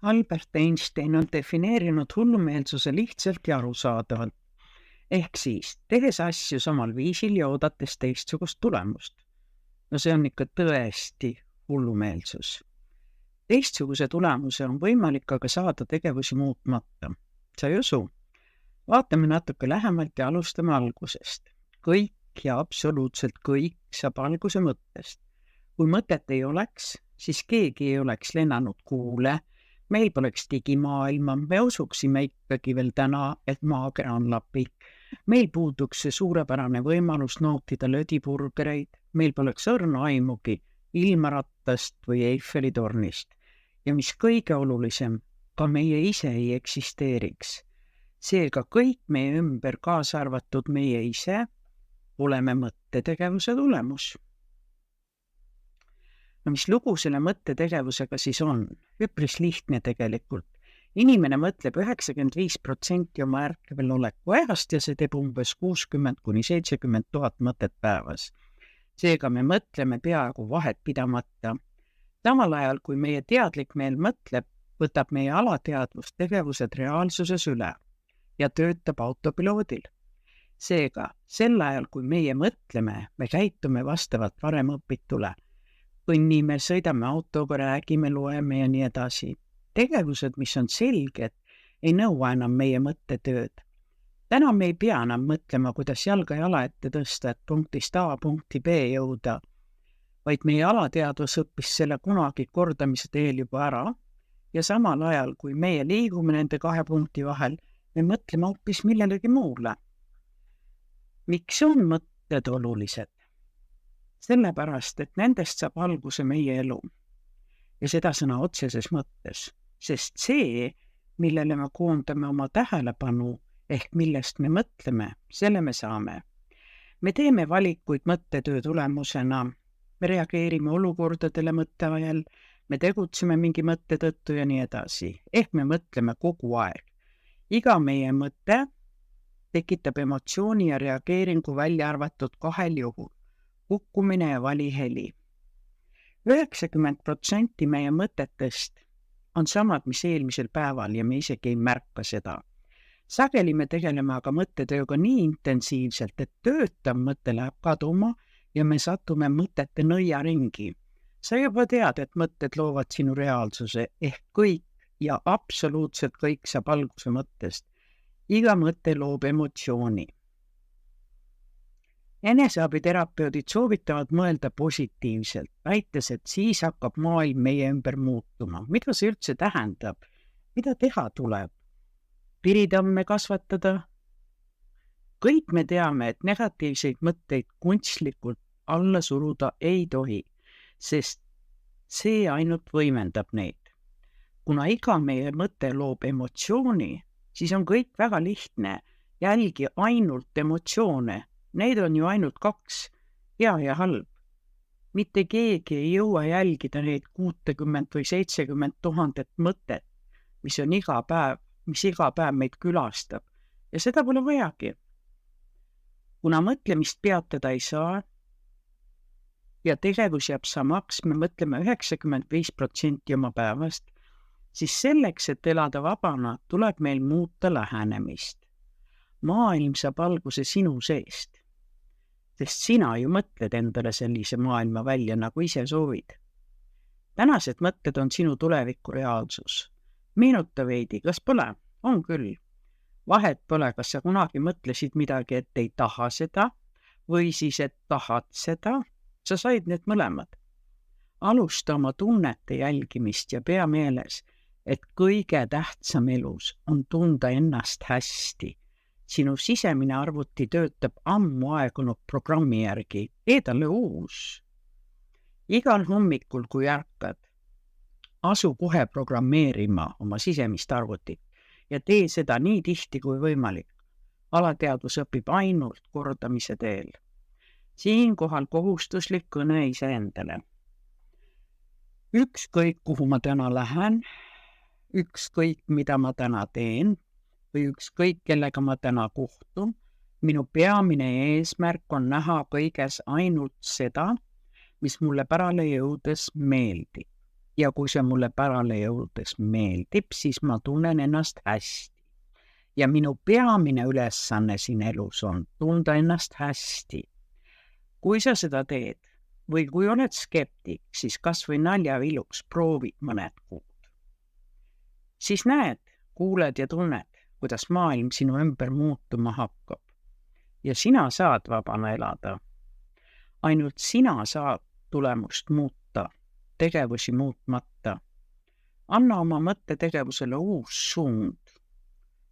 Albert Einstein on defineerinud hullumeelsuse lihtsalt ja arusaadavalt. Ehk siis, tehes asju samal viisil ja oodates teistsugust tulemust. No see on ikka tõesti hullumeelsus. Teistsuguse tulemuse on võimalik aga saada tegevusi muutmata. Sa ei usu? Vaatame natuke lähemalt ja alustame algusest. Kõik ja absoluutselt kõik saab alguse mõttest. Kui mõtet ei oleks, siis keegi ei oleks lennanud kuule, meil poleks digimaailma, me usuksime ikkagi veel täna, et maakera on lapik. Meil puuduks see suurepärane võimalus nautida lödiburgereid, meil poleks õrna aimugi ilmarattast või Eiffeli tornist. Ja mis kõige olulisem, ka meie ise ei eksisteeriks. Seega kõik meie ümber, kaasa arvatud meie ise, oleme mõttetegevuse tulemus. No mis lugu selle mõttetegevusega siis on? Üpris lihtne tegelikult. Inimene mõtleb 95% oma ärkvel oleku ajast ja see teeb umbes 60–70 000 mõtet päevas. Seega me mõtleme peaaegu vahet pidamata. Samal ajal, kui meie teadlik meel mõtleb, võtab meie alateadvus tegevused reaalsuses üle ja töötab autopiloodil. Seega, sel ajal, kui meie mõtleme, me käitume vastavalt varem õpitule. Kõnnime, sõidame autoga, räägime, loeme ja nii edasi. Tegevused, mis on selged, ei nõua enam meie mõttetööd. Täna me ei pea enam mõtlema, kuidas jalga jala ette tõsta, et punktist A punkti B jõuda, vaid meie alateadvus õppis selle kunagi kordamise teel juba ära ja samal ajal, kui meie liigume nende kahe punkti vahel, me mõtleme hoopis millelegi muule. Miks on mõtted olulised? Sellepärast, et nendest saab alguse meie elu ja seda sõna otseses mõttes, sest see, millele me koondame oma tähelepanu ehk millest me mõtleme, selle me saame. Me teeme valikuid mõttetöö tulemusena, me reageerime olukordadele mõtteajal, me tegutseme mingi mõtte tõttu ja nii edasi, ehk me mõtleme kogu aeg. Iga meie mõte tekitab emotsiooni ja reageeringu välja arvatud kahel juhul. Kukkumine ja valiheli. 90% meie mõtetest on samad, mis eelmisel päeval ja me isegi ei märka seda. Sageli me tegeleme aga mõttetööga nii intensiivselt, et töötav mõte läheb kaduma ja me satume mõtete nõiaringi. Sa juba tead, et mõtted loovad sinu reaalsuse ehk kõik ja absoluutselt kõik saab alguse mõttest. Iga mõte loob emotsiooni. Eneseabiterapeudid soovitavad mõelda positiivselt, väites, et siis hakkab maailm meie ümber muutuma. Mida see üldse tähendab? Mida teha tuleb? Piritamme kasvatada? Kõik me teame, et negatiivseid mõtteid kunstlikult alla suruda ei tohi, sest see ainult võimendab neid. Kuna iga meie mõte loob emotsiooni, siis on kõik väga lihtne, jälgi ainult emotsioone. Neid on ju ainult 2, hea ja halb. Mitte keegi ei jõua jälgida neid 60 või 70 000 mõtet, mis iga päev meid külastab. Ja seda pole vajagi. Kuna mõtlemist peatada ei saa ja tegevus jääb samaks, me mõtleme 95% oma päevast, siis selleks, et elada vabana, tuleb meil muuta lähenemist. Maailm saab alguse sinu seest. Sest sina ju mõtled endale sellise maailma välja, nagu ise soovid. Tänased mõtted on sinu tuleviku reaalsus. Meenuta veidi, kas pole? On küll. Vahet pole, kas sa kunagi mõtlesid midagi, et ei taha seda, või siis, et tahad seda, sa said need mõlemad. Alusta oma tunnete jälgimist ja pea meeles, et kõige tähtsam elus on tunda ennast hästi. Sinu sisemine arvuti töötab ammu aegunud programmi järgi. Tee talle uus. Igal hommikul, kui ärkad, asu kohe programmeerima oma sisemist arvutit ja tee seda nii tihti kui võimalik. Alateadvus õpib ainult kordamise teel. Siinkohal kohustuslik kõne iseendale. Ükskõik, kuhu ma täna lähen, ükskõik, mida ma täna teen, või ükskõik, kellega ma täna kohtun, minu peamine eesmärk on näha kõiges ainult seda, mis mulle pärale jõudes meeldib. Ja kui see mulle pärale jõudes meeldib, siis ma tunnen ennast hästi. Ja minu peamine ülesanne siin elus on tunda ennast hästi. Kui sa seda teed või kui oled skeptik, siis kas või naljaviluks proovid mõned kuud. Siis näed, kuuled ja tunned, kuidas maailm sinu ümber muutuma hakkab. Ja sina saad vabana elada. Ainult sina saad tulemust muuta, tegevusi muutmata. Anna oma mõttetegevusele uus suund.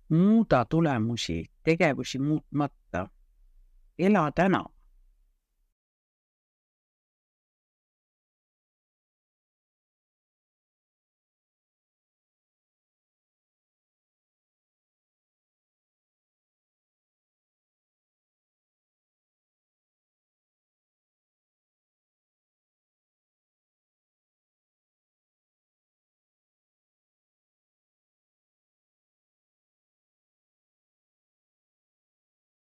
Muuda tulemusi, tegevusi muutmata. Ela täna.